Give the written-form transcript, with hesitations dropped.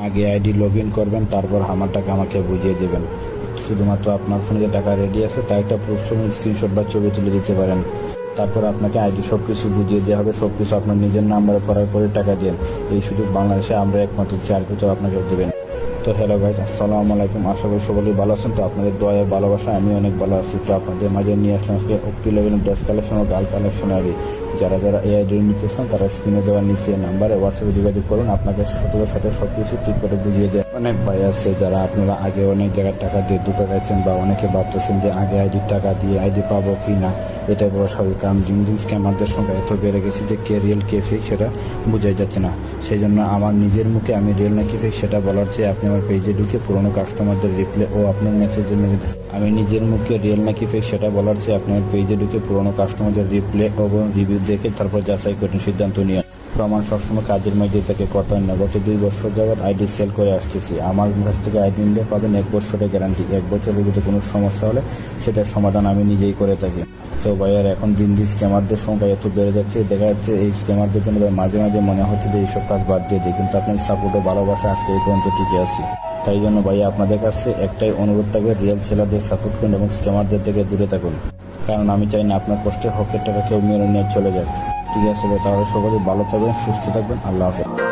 আগে ID log in করবেন, তারপর আমার টাকা আমাকে বুঝিয়ে দেবেন। শুধুমাত্র আপনার ফোনে যে টাকা রেডি আছে তার একটা প্রুফ সহ স্ক্রিনশট বা ছবি তুলে দিতে পারেন। তারপর আপনাকে আইডি সব কিছু বুঝিয়ে দেওয়া হবে। সব কিছু আপনার নিজের নাম্বারে করার পরে টাকা দেন। এই সুযোগ বাংলাদেশে আমরা একমাত্র চার কোথাও আপনাকে দেবেন। তো হ্যালো গাইস, আসসালামু আলাইকুম। আশা করি সকলেই ভালো আছেন। তো আপনাদের দয়া ভালোবাসা আমি অনেক ভালো আছি। তো আপনাদের মাঝে নিয়ে আসলাম আজকে OP11 ড্রেস কালেকশন ও গার্ল কালেকশন আইডি। যারা এই আইডি নিতে চান তারা স্ক্রিনে দেওয়ার নিচে নাম্বারে হোয়াটসঅ্যাপে যোগাযোগ করুন। আপনাকে সততার সাথে সবকিছু ঠিক করে বুঝিয়ে দেয়। অনেক ভাই আছে যারা আপনারা আগে অনেক জায়গায় টাকা দিয়ে ধোঁকা খাইছেন, বা অনেকে ভাবতেছেন যে আগে আইডি টাকা দিয়ে আইডি পাবো কি না। এটাই বড় স্বাভাবিক, কারণ দিন দিন স্ক্যামারদের সংখ্যা এত বেড়ে গেছে যে কে রিয়েল কে ফেক সেটা বোঝাই যাচ্ছে না। সেই জন্য আমার নিজের মুখে আমি রিয়েল নাকি ফেক সেটা বলার চেয়ে আপনি আমার পেজে ঢুকে পুরোনো কাস্টমারদের রিপ্লাই ও আপনার মেসেজের আমি নিজের মুখে রিয়েল নাকি ফেক সেটা বলার চেয়ে আপনি আমার পেজে ঢুকে পুরোনো কাস্টমারদের রিপ্লাই এবং রিভিউ দেখে তারপর যাচাই করে সিদ্ধান্ত নিয়ে। প্রমাণ সবসময় কাজের মধ্যে থেকে কথা না। গত 2 বছর যাবৎ আইডি সেল করে আসতেছি। আমার কাছ থেকে আইডি নিলে পাবেন 1 বছরের গ্যারান্টি। 1 বছরের ভিতরে কোনো সমস্যা হলে সেটার সমাধান আমি নিজেই করে থাকি। তো ভাইয়ার এখন দিন দিন স্ক্যামারদের সংখ্যা এত বেড়ে যাচ্ছে, দেখা যাচ্ছে এই স্ক্যামারদের জন্য মাঝে মাঝে মনে হচ্ছে যে এইসব কাজ বাদ দিয়ে দিই, কিন্তু আপনার সাপোর্ট ও ভালোবাসা আজকে এই পর্যন্ত টিকে আছি। তাই জন্য ভাইয়া আপনাদের কাছে একটাই অনুরোধ থাকবে, রিয়েল সেলারদের সাপোর্ট করুন এবং স্ক্যামারদের থেকে দূরে থাকুন। কারণ আমি চাই না আপনার কষ্টের হকের টাকা কেউ মেরে নিয়ে চলে যাক। ঠিক আছে ভাই, তাহলে সকলে ভালো থাকবেন, সুস্থ থাকবেন। আল্লাহ হাফেজ।